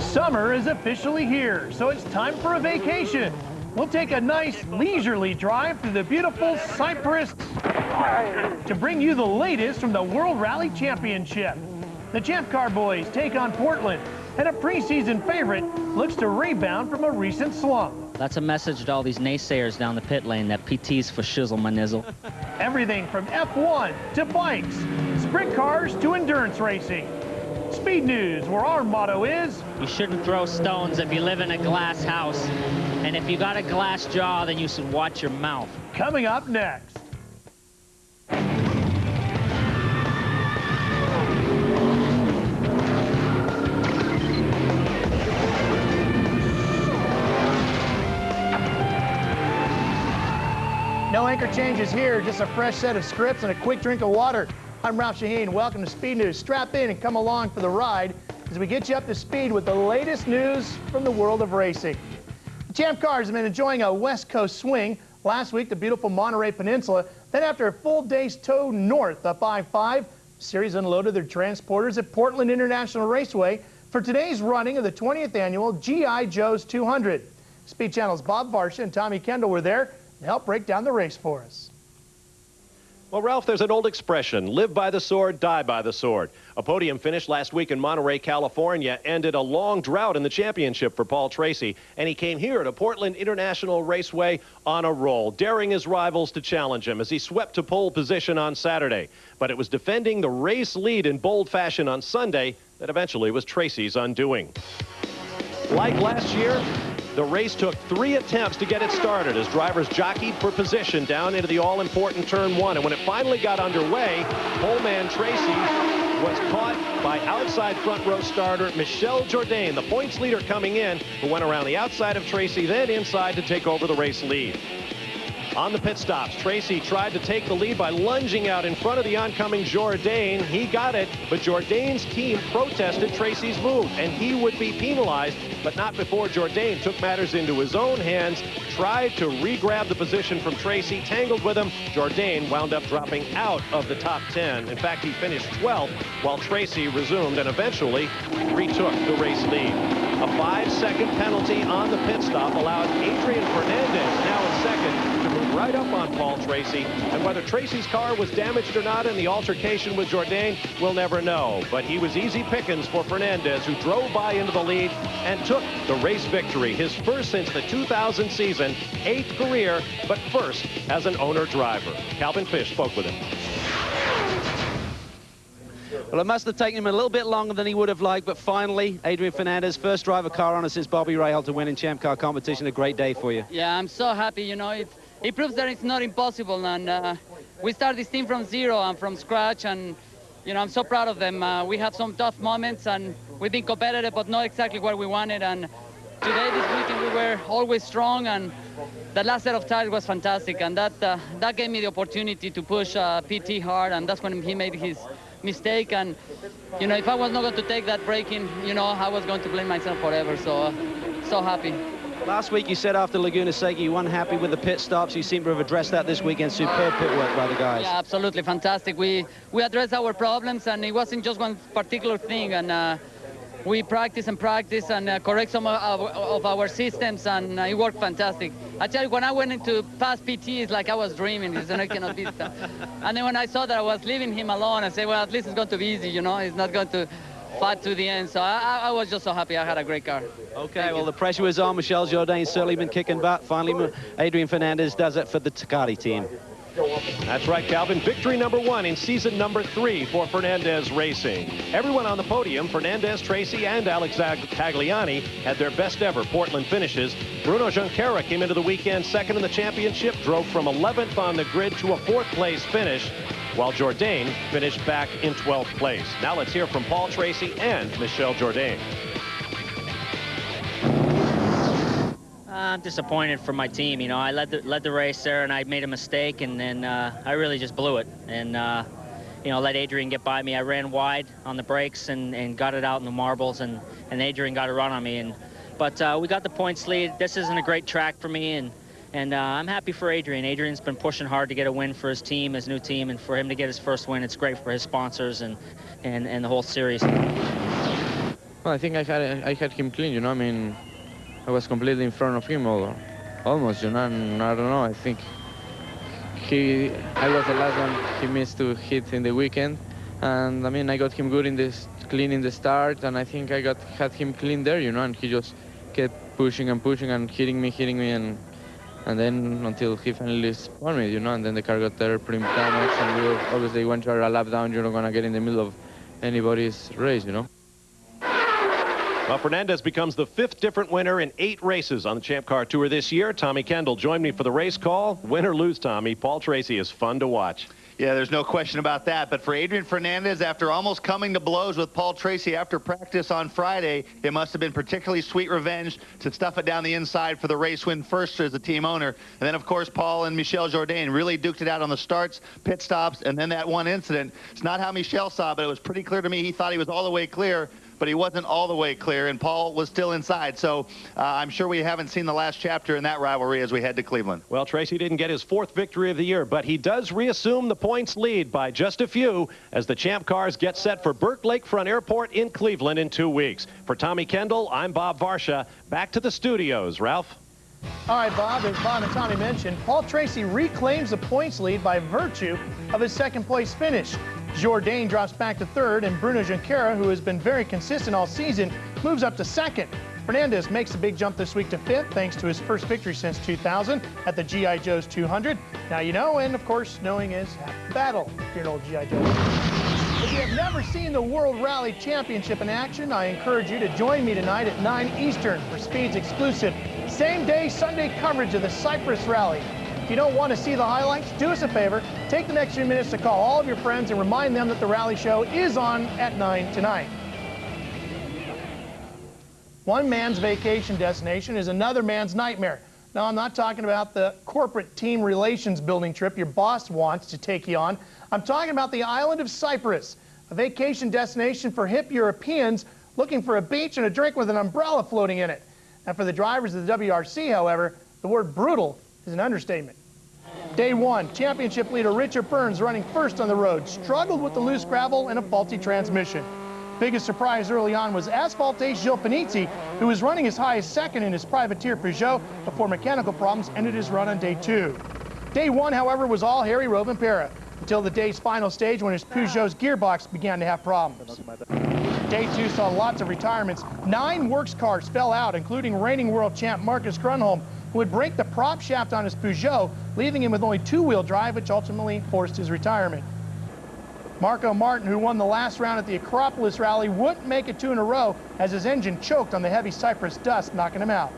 Summer is officially here, so it's time for a vacation. We'll take a nice leisurely drive through the beautiful Cyprus to bring you the latest from the World Rally Championship. The Champ Car boys take on Portland, and a preseason favorite looks to rebound from a recent slump. That's a message to all these naysayers down the pit lane that PT's for shizzle my nizzle. Everything from F1 to bikes, sprint cars to endurance racing. Speed News, where our motto is, you shouldn't throw stones if you live in a glass house. And if you got a glass jaw, then you should watch your mouth. Coming up next. No anchor changes here, just a fresh set of scripts and a quick drink of water. I'm Ralph Shaheen. Welcome to Speed News. Strap in and come along for the ride as we get you up to speed with the latest news from the world of racing. The Champ Cars have been enjoying a West Coast swing. Last week, the beautiful Monterey Peninsula. Then after a full day's tow north up I-5, the series unloaded their transporters at Portland International Raceway for today's running of the 20th annual G.I. Joe's 200. Speed Channel's Bob Varsha and Tommy Kendall were there to help break down the race for us. Well, Ralph, there's an old expression, live by the sword, die by the sword. A podium finish last week in Monterey, California, ended a long drought in the championship for Paul Tracy, and he came here to Portland International Raceway on a roll, daring his rivals to challenge him as he swept to pole position on Saturday. But it was defending the race lead in bold fashion on Sunday that eventually was Tracy's undoing. Like last year, the race took 3 attempts to get it started as drivers jockeyed for position down into the all-important turn 1. And when it finally got underway, poleman Tracy was caught by outside front row starter Michel Jourdain, the points leader coming in, who went around the outside of Tracy, then inside to take over the race lead. On the pit stops, Tracy tried to take the lead by lunging out in front of the oncoming Jourdain. He got it, but Jourdain's team protested Tracy's move, and he would be penalized, but not before Jourdain took matters into his own hands, tried to re-grab the position from Tracy, tangled with him. Jourdain wound up dropping out of the top 10. In fact, he finished 12th while Tracy resumed and eventually retook the race lead. A 5-second penalty on the pit stop allowed Adrian Fernandez, now in second, to move right up on Paul Tracy. And whether Tracy's car was damaged or not in the altercation with Jourdain, we'll never know. But he was easy pickings for Fernandez, who drove by into the lead and took the race victory. His first since the 2000 season, 8th career, but first as an owner-driver. Calvin Fish spoke with him. Well, it must have taken him a little bit longer than he would have liked, but finally, Adrian Fernandez, first driver car owner since Bobby Rahal to win in Champ Car competition. A great day for you. Yeah, I'm so happy. You know, it proves that it's not impossible, and we start this team from zero and from scratch, and you know, I'm so proud of them. We have some tough moments, and we've been competitive, but not exactly what we wanted. And today, this weekend, we were always strong, and the last set of tires was fantastic, and that gave me the opportunity to push PT hard, and that's when he made his mistake. And you know, if I was not going to take that braking, you know, I was going to blame myself forever. So so happy. Last week you said after Laguna Seca you weren't happy with the pit stops. You seem to have addressed that this weekend. Superb pit work by the guys. Yeah, absolutely fantastic. We addressed our problems, and it wasn't just one particular thing. And we practice and correct some of our systems, and it worked fantastic. I tell you, when I went into past PT, it's like I was dreaming. It's not gonna be stuff. And then when I saw that I was leaving him alone, I said, well, at least it's going to be easy, you know. It's not going to fight to the end. So I was just so happy I had a great car. Okay, well, the pressure was on. Michel Jourdain's certainly been kicking butt. Finally, Adrian Fernandez does it for the Ducati team. That's right, Calvin. Victory number 1 in season number 3 for Fernandez Racing. Everyone on the podium, Fernandez, Tracy, and Alex Tagliani, had their best ever Portland finishes. Bruno Junqueira came into the weekend second in the championship, drove from 11th on the grid to a 4th place finish, while Jourdain finished back in 12th place. Now let's hear from Paul Tracy and Michel Jourdain. I'm disappointed for my team. You know, I led the race there, and I made a mistake, and then I really just blew it. And you know, let Adrian get by me. I ran wide on the brakes and got it out in the marbles, and Adrian got a run on me. But we got the points lead. This isn't a great track for me, and I'm happy for Adrian. Adrian's been pushing hard to get a win for his team, his new team, and for him to get his first win, it's great for his sponsors and the whole series. Well, I think I had him clean, you know. I mean, I was completely in front of him, or almost, you know. And I don't know. I think I was the last one he missed to hit in the weekend, and I mean, I got him good in this clean in the start, and I think I had him clean there, you know. And he just kept pushing and pushing and hitting me, and then until he finally spun me, you know. And then the car got there pretty damaged, and we obviously went to a lap down. You're not gonna get in the middle of anybody's race, you know. Well, Fernandez becomes the 5th different winner in 8 races on the Champ Car Tour this year. Tommy Kendall joined me for the race call. Win or lose, Tommy, Paul Tracy is fun to watch. Yeah, there's no question about that. But for Adrian Fernandez, after almost coming to blows with Paul Tracy after practice on Friday, it must have been particularly sweet revenge to stuff it down the inside for the race win first as a team owner. And then, of course, Paul and Michel Jourdain really duked it out on the starts, pit stops, and then that one incident. It's not how Michel saw it, but it was pretty clear to me he thought he was all the way clear, but he wasn't all the way clear, and Paul was still inside. So I'm sure we haven't seen the last chapter in that rivalry as we head to Cleveland. Well, Tracy didn't get his 4th victory of the year, but he does reassume the points lead by just a few as the Champ Cars get set for Burke Lakefront Airport in Cleveland in 2 weeks. For Tommy Kendall, I'm Bob Varsha. Back to the studios. Ralph? All right, Bob, as Bob and Tommy mentioned, Paul Tracy reclaims the points lead by virtue of his 2nd place finish. Jourdain drops back to 3rd, and Bruno Junqueira, who has been very consistent all season, moves up to 2nd. Fernandez makes a big jump this week to 5th, thanks to his first victory since 2000 at the G.I. Joe's 200. Now you know, and of course, knowing is half the battle if you're an old G.I. Joe. If you have never seen the World Rally Championship in action, I encourage you to join me tonight at 9 Eastern for Speed's exclusive same-day Sunday coverage of the Cypress Rally. If you don't want to see the highlights, do us a favor. Take the next few minutes to call all of your friends and remind them that the rally show is on at 9 tonight. One man's vacation destination is another man's nightmare. Now, I'm not talking about the corporate team relations building trip your boss wants to take you on. I'm talking about the island of Cyprus, a vacation destination for hip Europeans looking for a beach and a drink with an umbrella floating in it. And for the drivers of the WRC, however, the word brutal is an understatement. Day 1, championship leader Richard Burns, running first on the road, struggled with the loose gravel and a faulty transmission. Biggest surprise early on was Asphalt Ace Gilles Panizzi, who was running as high as 2nd in his privateer Peugeot before mechanical problems ended his run on day 2. Day 1, however, was all Harry Rovanperä, until the day's final stage when his Peugeot's gearbox began to have problems. Day 2 saw lots of retirements. 9 works cars fell out, including reigning world champ Marcus Grönholm, who would break the prop shaft on his Peugeot, leaving him with only 2-wheel drive, which ultimately forced his retirement. Marco Martin, who won the last round at the Acropolis Rally, wouldn't make it 2 in a row as his engine choked on the heavy Cypress dust, knocking him out.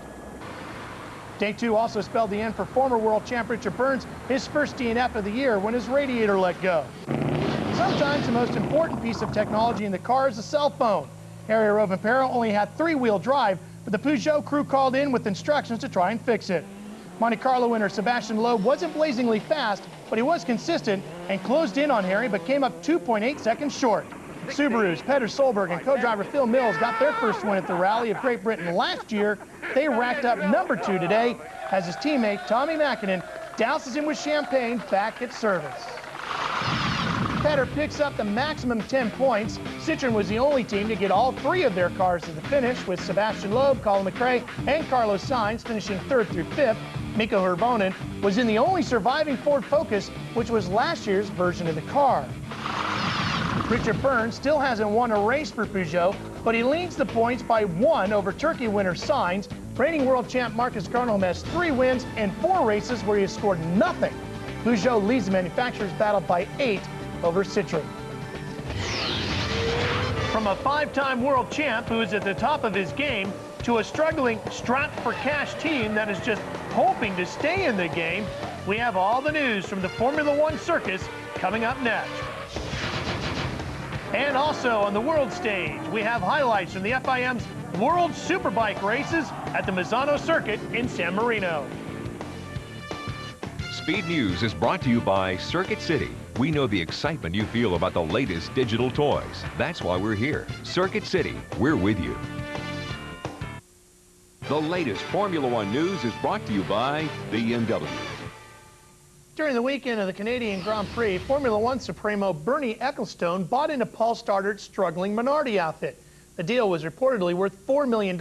Day 2 also spelled the end for former world champ Richard Burns, his first DNF of the year when his radiator let go. Sometimes the most important piece of technology in the car is a cell phone. Harry Rovanperä only had 3-wheel drive, but the Peugeot crew called in with instructions to try and fix it. Monte Carlo winner Sebastian Loeb wasn't blazingly fast, but he was consistent and closed in on Harry, but came up 2.8 seconds short. Subaru's Petter Solberg and co-driver Phil Mills got their first win at the Rally of Great Britain last year. They racked up number 2 today as his teammate Tommy Mäkinen douses him with champagne back at service. Petter picks up the maximum 10 points. Citroën was the only team to get all 3 of their cars to the finish, with Sebastian Loeb, Colin McRae, and Carlos Sainz finishing 3rd through 5th. Mikko Hirvonen was in the only surviving Ford Focus, which was last year's version of the car. Richard Burns still hasn't won a race for Peugeot, but he leads the points by 1 over Turkey winner Sainz. Reigning world champ Marcus Grönholm has 3 wins and 4 races where he has scored nothing. Peugeot leads the manufacturers' battle by 8 over Citroën. From a 5-time world champ who is at the top of his game to a struggling strapped-for-cash team that is just hoping to stay in the game, we have all the news from the Formula One circus coming up next. And also on the world stage, we have highlights from the FIM's World Superbike races at the Misano Circuit in San Marino. Speed News is brought to you by Circuit City. We know the excitement you feel about the latest digital toys. That's why we're here. Circuit City, we're with you. The latest Formula One news is brought to you by BMW. During the weekend of the Canadian Grand Prix, Formula One Supremo Bernie Ecclestone bought into Paul Stoddard's struggling Minardi outfit. The deal was reportedly worth $4 million.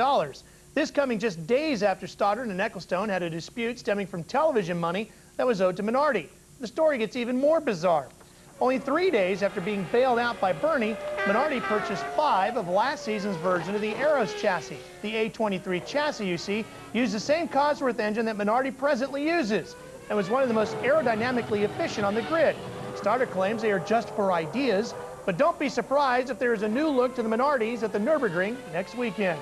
This coming just days after Stoddard and Ecclestone had a dispute stemming from television money that was owed to Minardi. The story gets even more bizarre. Only 3 days after being bailed out by Bernie, Minardi purchased 5 of last season's version of the Arrows chassis. The A23 chassis, you see, used the same Cosworth engine that Minardi presently uses and was one of the most aerodynamically efficient on the grid. Stoddard claims they are just for ideas, but don't be surprised if there is a new look to the Minardis at the Nürburgring next weekend.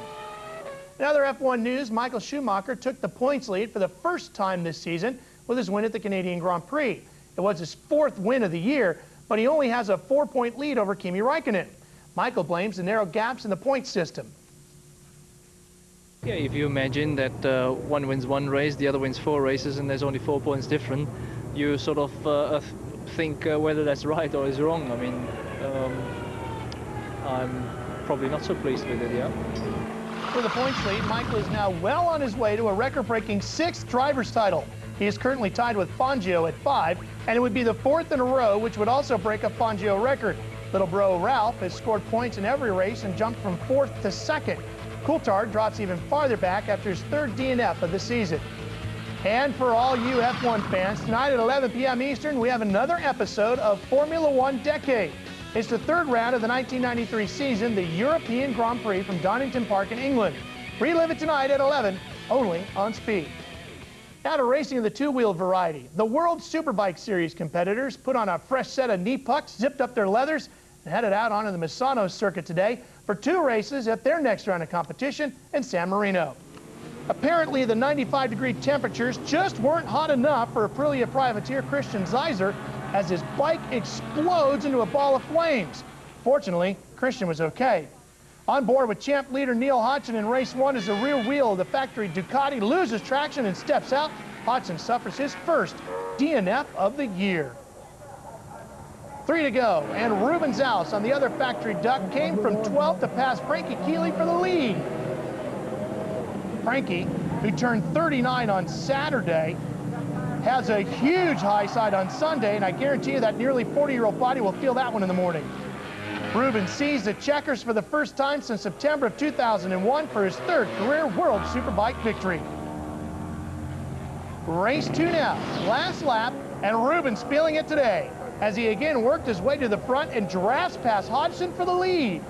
In other F1 news, Michael Schumacher took the points lead for the first time this season with his win at the Canadian Grand Prix. It was his 4th win of the year, but he only has a 4-point lead over Kimi Räikkönen. Michael blames the narrow gaps in the point system. Yeah, if you imagine that one wins 1 race, the other wins 4 races, and there's only 4 points different, you sort of think whether that's right or is wrong. I mean, I'm probably not so pleased with it, yeah. With the points lead, Michael is now well on his way to a record-breaking 6th driver's title. He is currently tied with Fangio at 5, and it would be the 4th in a row, which would also break a Fangio record. Little bro Ralph has scored points in every race and jumped from 4th to 2nd. Coulthard drops even farther back after his 3rd DNF of the season. And for all you F1 fans, tonight at 11 p.m. Eastern, we have another episode of Formula One Decade. It's the 3rd round of the 1993 season, the European Grand Prix from Donington Park in England. Relive it tonight at 11, only on Speed. Now to racing of the 2-wheel variety. The World Superbike Series competitors put on a fresh set of knee pucks, zipped up their leathers, and headed out onto the Misano circuit today for 2 races at their next round of competition in San Marino. Apparently, the 95-degree temperatures just weren't hot enough for Aprilia privateer Christian Zeiser as his bike explodes into a ball of flames. Fortunately, Christian was okay. On board with champ leader Neil Hodgson in race 1 as the rear wheel of the factory Ducati loses traction and steps out. Hodgson suffers his first DNF of the year. 3 to go, and Ruben Zaus on the other factory duck came from 12th to pass Frankie Keeley for the lead. Frankie, who turned 39 on Saturday, has a huge high side on Sunday, and I guarantee you that nearly 40-year-old body will feel that one in the morning. Ruben sees the checkers for the first time since September of 2001 for his 3rd career World Superbike victory. Race 2 now, last lap, and Ruben's feeling it today as he again worked his way to the front and drafts past Hodgson for the lead.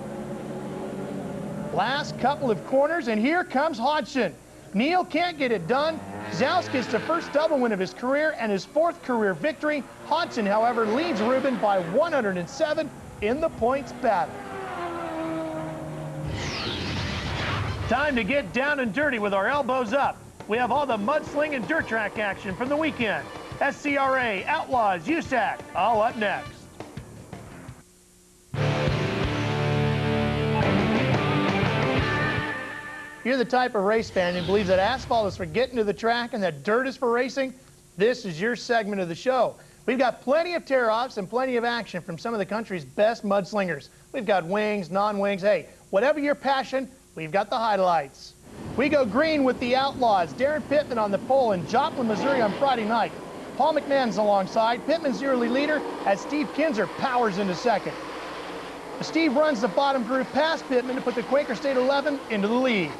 Last couple of corners, and here comes Hodgson. Neil can't get it done. Zaus gets the first double win of his career and his 4th career victory. Hodgson, however, leads Ruben by 107 in the points battle. Time to get down and dirty with our elbows up. We have all the mudsling and dirt track action from the weekend. SCRA, Outlaws, USAC, all up next. If you're the type of race fan who believes that asphalt is for getting to the track and that dirt is for racing, this is your segment of the show. We've got plenty of tear-offs and plenty of action from some of the country's best mudslingers. We've got wings, non-wings. Hey, whatever your passion, we've got the highlights. We go green with the Outlaws. Darren Pittman on the pole in Joplin, Missouri on Friday night. Paul McMahon's alongside. Pittman's yearly leader as Steve Kinzer powers into 2nd. Steve runs the bottom group past Pittman to put the Quaker State 11 into the lead.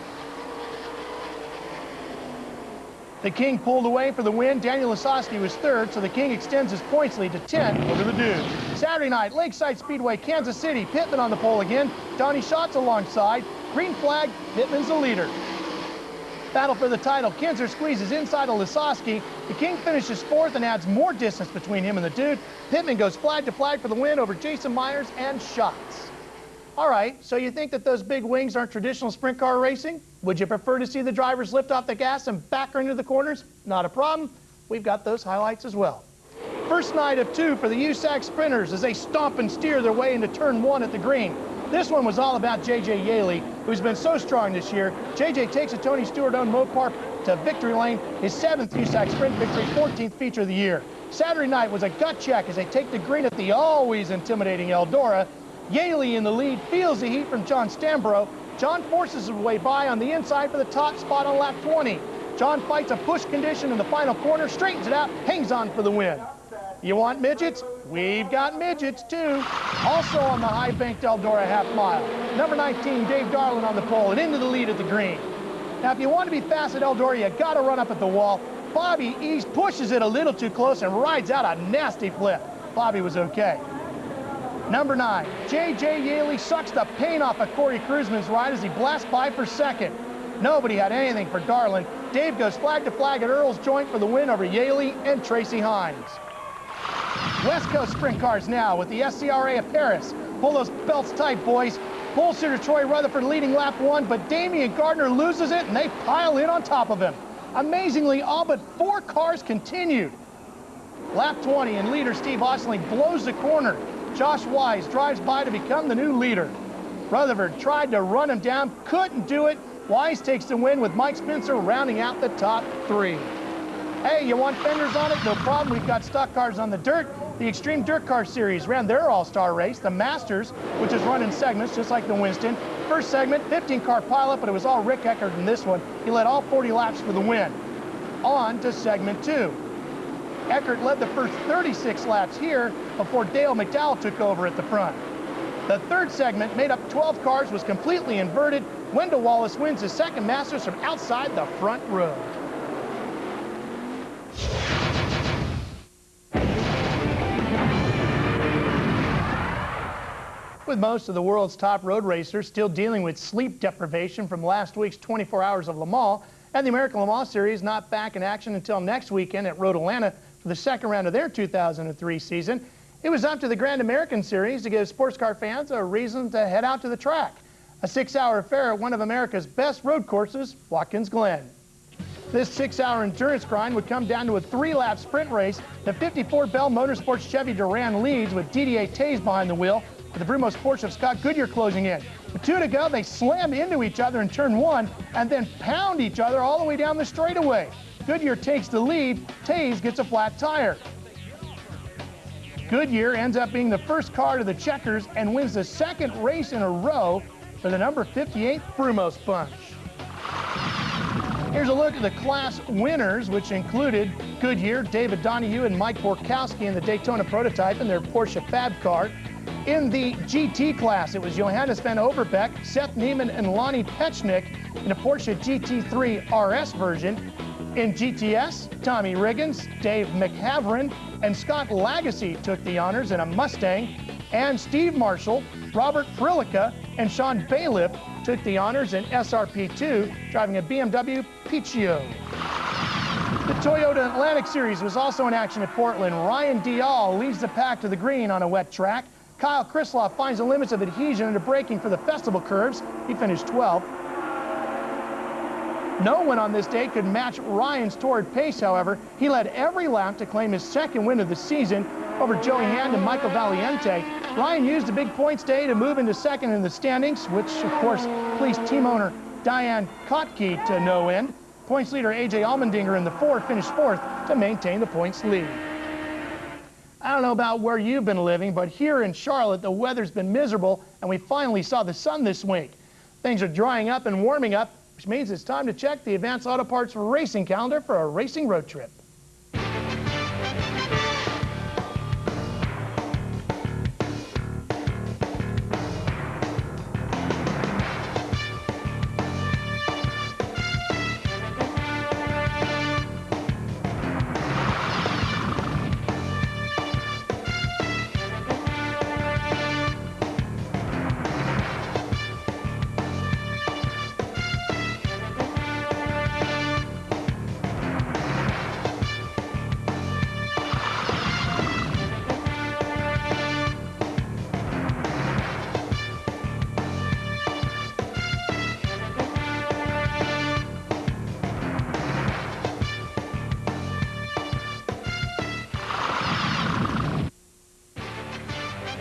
The King pulled away for the win. Daniel Lasowski was 3rd, so the King extends his points lead to 10 over the Dude. Saturday night, Lakeside Speedway, Kansas City. Pittman on the pole again. Donnie Schatz alongside. Green flag, Pittman's the leader. Battle for the title. Kinzer squeezes inside of Lasowski. The King finishes 4th and adds more distance between him and the Dude. Pittman goes flag to flag for the win over Jason Myers and Schatz. All right, so you think that those big wings aren't traditional sprint car racing? Would you prefer to see the drivers lift off the gas and back her into the corners? Not a problem. We've got those highlights as well. First night of 2 for the USAC sprinters as they stomp and steer their way into turn 1 at the green. This one was all about J.J. Yaley, who's been so strong this year. J.J. takes a Tony Stewart-owned Mopar to victory lane, his 7th USAC sprint victory, 14th feature of the year. Saturday night was a gut check as they take the green at the always intimidating Eldora. Yaley in the lead, feels the heat from John Stambro. John forces his way by on the inside for the top spot on lap 20. John fights a push condition in the final corner, straightens it out, hangs on for the win. You want midgets? We've got midgets too. Also on the high-banked Eldora half mile, number 19, Dave Darland on the pole and into the lead at the green. Now, if you want to be fast at Eldora, you got to run up at the wall. Bobby East pushes it a little too close and rides out a nasty flip. Bobby was okay. Number 9, J.J. Yaley sucks the paint off of Corey Kruzman's ride as he blasts by for second. Nobody had anything for Darland. Dave goes flag to flag at Earl's Joint for the win over Yaley and Tracy Hines. West Coast sprint cars now with the SCRA of Paris. Pull those belts tight, boys. Pole sitter Troy Rutherford leading lap 1, but Damian Gardner loses it and they pile in on top of him. Amazingly, all but 4 cars continued. Lap 20 and leader Steve Osling blows the corner. Josh Wise drives by to become the new leader. Rutherford tried to run him down, couldn't do it. Wise takes the win with Mike Spencer rounding out the top 3. Hey, you want fenders on it? No problem. We've got stock cars on the dirt. The Extreme Dirt Car Series ran their all-star race, the Masters, which is run in segments just like the Winston. First segment, 15-car pilot, but it was all Rick Eckert in this one. He led all 40 laps for the win. On to segment 2. Eckert led the first 36 laps here before Dale McDowell took over at the front. The third segment, made up 12 cars, was completely inverted. Wendell Wallace wins his second Masters from outside the front row. With most of the world's top road racers still dealing with sleep deprivation from last week's 24 Hours of Le Mans, and the American Le Mans Series not back in action until next weekend at Road Atlanta for the second round of their 2003 season, it was up to the Grand American Series to give sports car fans a reason to head out to the track. A 6-hour affair at one of America's best road courses, Watkins Glen. This 6-hour endurance grind would come down to a 3-lap sprint race. The 54 Bell Motorsports Chevy Duran leads with DDA Tays behind the wheel, with the Brumos Porsche of Scott Goodyear closing in. With 2 to go, they slam into each other in turn 1 and then pound each other all the way down the straightaway. Goodyear takes the lead. Tays gets a flat tire. Goodyear ends up being the first car to the checkers and wins the second race in a row for the number 58 Brumos bunch. Here's a look at the class winners, which included Goodyear, David Donahue, and Mike Borkowski in the Daytona prototype in their Porsche Fab car. In the GT class, it was Johannes van Overbeek, Seth Neiman, and Lonnie Pechnick in a Porsche GT3 RS version. In GTS, Tommy Riggins, Dave McHavren, and Scott Lagasse took the honors in a Mustang, and Steve Marshall, Robert Frilica, and Sean Bailiff took the honors in SRP2, driving a BMW Piaggio. The Toyota Atlantic Series was also in action at Portland. Ryan Dial leads the pack to the green on a wet track. Kyle Krisloff finds the limits of adhesion into braking for the festival curves. He finished 12th. No one on this day could match Ryan's torrid pace, however. He led every lap to claim his second win of the season over Joey Hand and Michael Valiente. Ryan used a big points day to move into second in the standings, which, of course, pleased team owner Diane Kotke to no end. Points leader A.J. Allmendinger in the Ford finished 4th to maintain the points lead. I don't know about where you've been living, but here in Charlotte, the weather's been miserable, and we finally saw the sun this week. Things are drying up and warming up, which means it's time to check the Advance Auto Parts racing calendar for a racing road trip.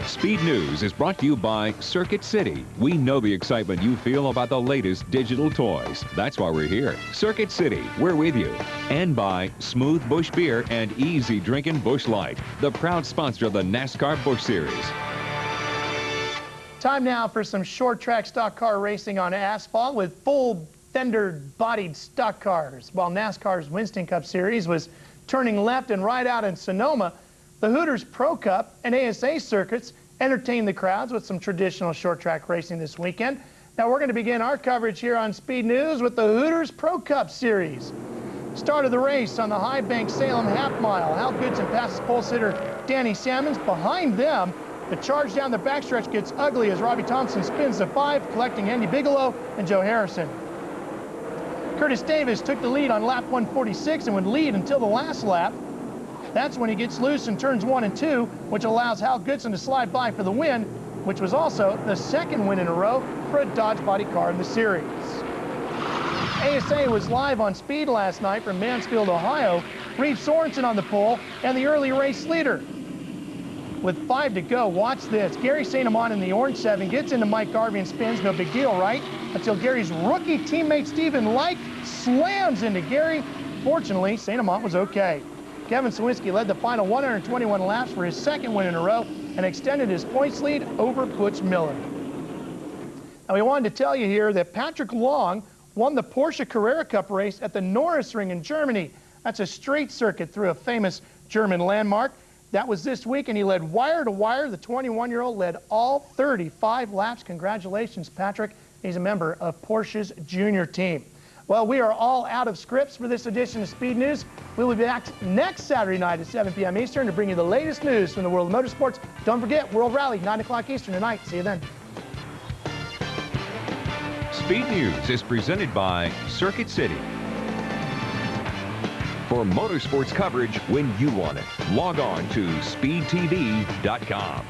Speed News is brought to you by Circuit City. We know the excitement you feel about the latest digital toys. That's why we're here. Circuit City, we're with you. And by Smooth Bush Beer and Easy Drinking Bush Light, the proud sponsor of the NASCAR Bush Series. Time now for some short track stock car racing on asphalt with full fender-bodied stock cars. While NASCAR's Winston Cup Series was turning left and right out in Sonoma, The Hooters Pro Cup and ASA circuits entertained the crowds with some traditional short track racing this weekend. Now we're going to begin our coverage here on Speed News with the Hooters Pro Cup Series. Start of the race on the High Bank Salem half mile. Hal Goodson passes pole sitter Danny Salmons. Behind them, the charge down the backstretch gets ugly as Robbie Thompson spins to 5, collecting Andy Bigelow and Joe Harrison. Curtis Davis took the lead on lap 146 and would lead until the last lap. That's when he gets loose in turns 1 and 2, which allows Hal Goodson to slide by for the win, which was also the second win in a row for a Dodge body car in the series. ASA was live on Speed last night from Mansfield, Ohio. Reed Sorensen on the pole and the early race leader. With 5 to go, watch this. Gary St. Amant in the orange 7 gets into Mike Garvey and spins, no big deal, right? Until Gary's rookie teammate Stephen Light slams into Gary. Fortunately, St. Amant was okay. Kevin Sawinski led the final 121 laps for his second win in a row and extended his points lead over Butch Miller. Now we wanted to tell you here that Patrick Long won the Porsche Carrera Cup race at the Norrisring in Germany. That's a straight circuit through a famous German landmark. That was this week, and he led wire to wire. The 21-year-old led all 35 laps. Congratulations, Patrick. He's a member of Porsche's junior team. Well, we are all out of scripts for this edition of Speed News. We will be back next Saturday night at 7 p.m. Eastern to bring you the latest news from the world of motorsports. Don't forget, World Rally, 9 o'clock Eastern tonight. See you then. Speed News is presented by Circuit City. For motorsports coverage when you want it, log on to speedtv.com.